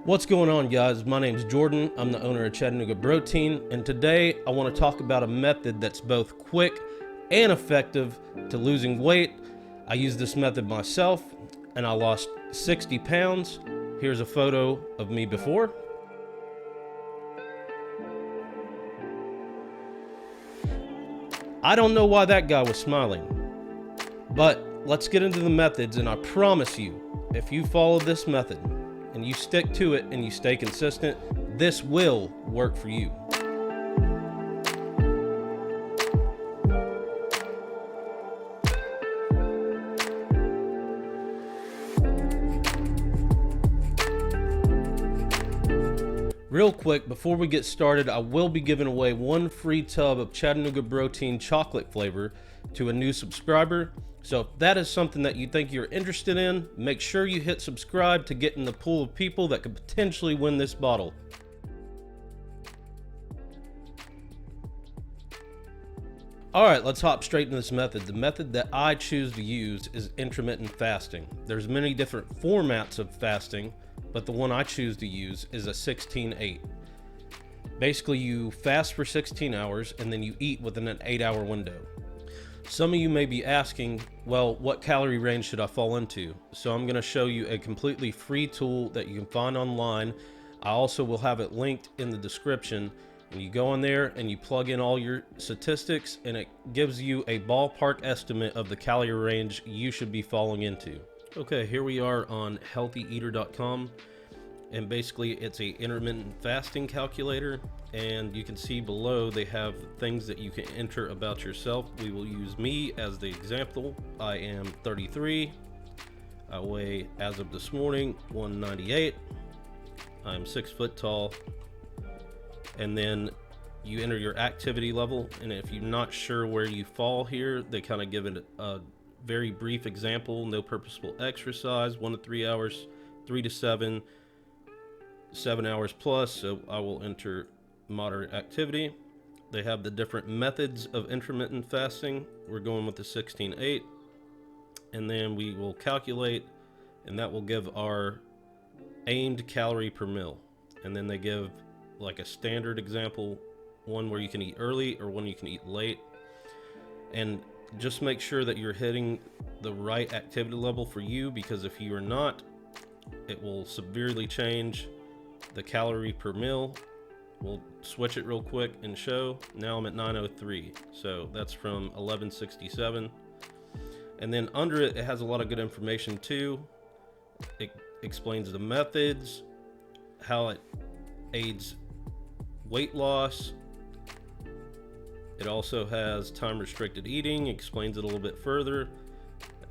What's going on, guys? My name's Jordan. I'm the owner of Chattanooga Protein, and today I want to talk about a method that's both quick and effective to losing weight. I used this method myself and I lost 60 pounds. Here's a photo of me before. I don't know why that guy was smiling, but let's get into the methods, and I promise you, if you follow this method and you stick to it and you stay consistent, this will work for you. Real quick, before we get started, I will be giving away one free tub of Chattanooga Protein chocolate flavor to a new subscriber. So if that is something that you think you're interested in, make sure you hit subscribe to get in the pool of people that could potentially win this bottle. Alright, let's hop straight into this method. The method that I choose to use is intermittent fasting. There's many different formats of fasting, but the one I choose to use is a 16-8. Basically, you fast for 16 hours and then you eat within an 8-hour window. Some of you may be asking, well, what calorie range should I fall into? So I'm going to show you a completely free tool that you can find online. I also will have it linked in the description. And you go in there and you plug in all your statistics, and it gives you a ballpark estimate of the calorie range you should be falling into. Okay, here we are on healthyeater.com, and basically it's a intermittent fasting calculator, and you can see below they have things that you can enter about yourself. We will use me as the example. I am 33. I weigh, as of this morning, 198. I'm 6 foot tall. And then you enter your activity level, and if you're not sure where you fall here, they kind of give it a very brief example. No purposeful exercise, 1 to 3 hours, 3 to 7, 7 hours plus. So I will enter moderate activity. They have the different methods of intermittent fasting. We're going with the 16-8, and then we will calculate, and that will give our aimed calorie per meal. And then they give like a standard example, one where you can eat early or one you can eat late. And just make sure that you're hitting the right activity level for you, because if you are not, it will severely change the calorie per meal. We'll switch it real quick and show. Now I'm at 903, so that's from 1167. And then under it, it has a lot of good information too. It explains the methods, how it aids weight loss. It also has time restricted eating, explains it a little bit further.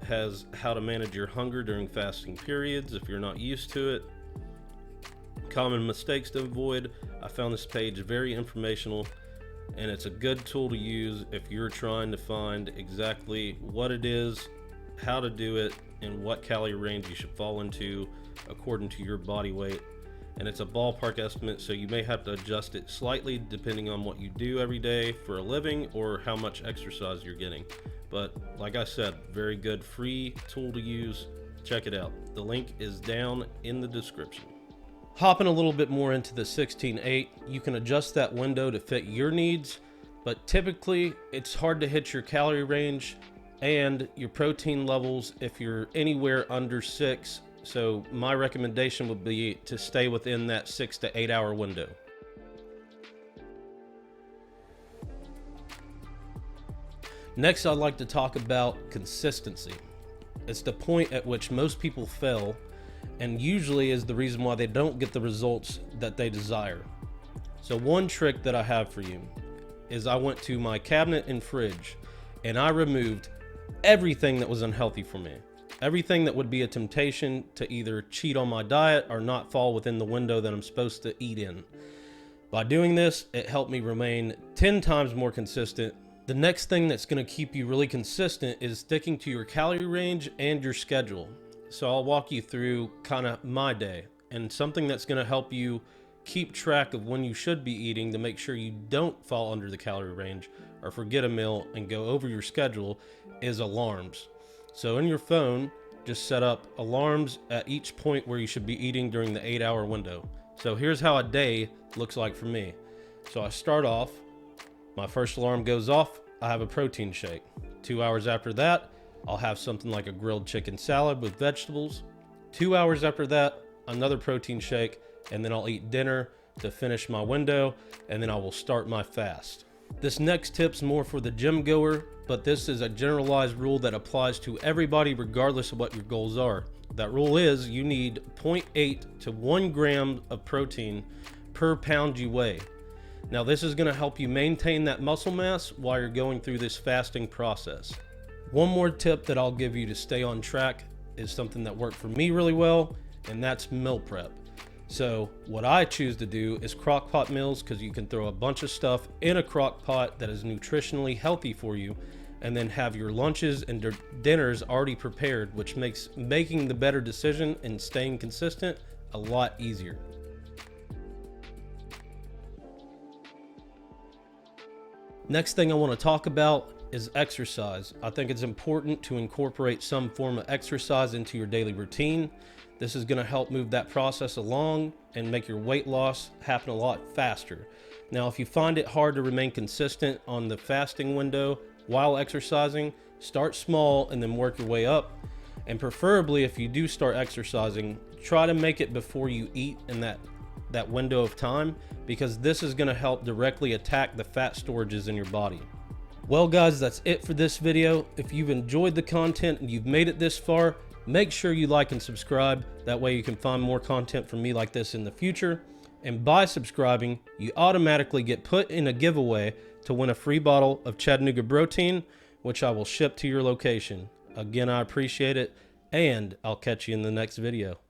It has how to manage your hunger during fasting periods if you're not used to it. Common mistakes to avoid. I found this page very informational, and it's a good tool to use if you're trying to find exactly what it is, how to do it, and what calorie range you should fall into according to your body weight. And it's a ballpark estimate, so you may have to adjust it slightly depending on what you do every day for a living or how much exercise you're getting. But like I said, very good free tool to use. Check it out. The link is down in the description. Hopping a little bit more into the 16-8, you can adjust that window to fit your needs, but typically it's hard to hit your calorie range and your protein levels if you're anywhere under 6. So my recommendation would be to stay within that 6 to 8 hour window. Next, I'd like to talk about consistency. It's the point at which most people fail, and usually is the reason why they don't get the results that they desire. So one trick that I have for you is I went to my cabinet and fridge and I removed everything that was unhealthy for me. Everything that would be a temptation to either cheat on my diet or not fall within the window that I'm supposed to eat in. By doing this, it helped me remain 10 times more consistent. The next thing that's going to keep you really consistent is sticking to your calorie range and your schedule. So I'll walk you through kind of my day, and something that's going to help you keep track of when you should be eating to make sure you don't fall under the calorie range or forget a meal and go over your schedule is alarms. So in your phone, just set up alarms at each point where you should be eating during the 8-hour window. So here's how a day looks like for me. So I start off, my first alarm goes off, I have a protein shake. 2 hours after that, I'll have something like a grilled chicken salad with vegetables. 2 hours after that, another protein shake, and then I'll eat dinner to finish my window, and then I will start my fast. This next tip's more for the gym goer, but this is a generalized rule that applies to everybody regardless of what your goals are. That rule is you need 0.8 to 1 gram of protein per pound you weigh. Now this is going to help you maintain that muscle mass while you're going through this fasting process. One more tip that I'll give you to stay on track is something that worked for me really well, and that's meal prep. So what I choose to do is crock pot meals, because you can throw a bunch of stuff in a crock pot that is nutritionally healthy for you, and then have your lunches and dinners already prepared, which makes making the better decision and staying consistent a lot easier. Next thing I want to talk about is exercise. I think it's important to incorporate some form of exercise into your daily routine. This is going to help move that process along and make your weight loss happen a lot faster. Now, if you find it hard to remain consistent on the fasting window while exercising, start small and then work your way up. And preferably, if you do start exercising, try to make it before you eat in that window of time, because this is going to help directly attack the fat storages in your body. Well guys, that's it for this video. If you've enjoyed the content and you've made it this far, make sure you like and subscribe. That way you can find more content from me like this in the future. And by subscribing, you automatically get put in a giveaway to win a free bottle of Chattanooga Protein, which I will ship to your location. Again, I appreciate it, and I'll catch you in the next video.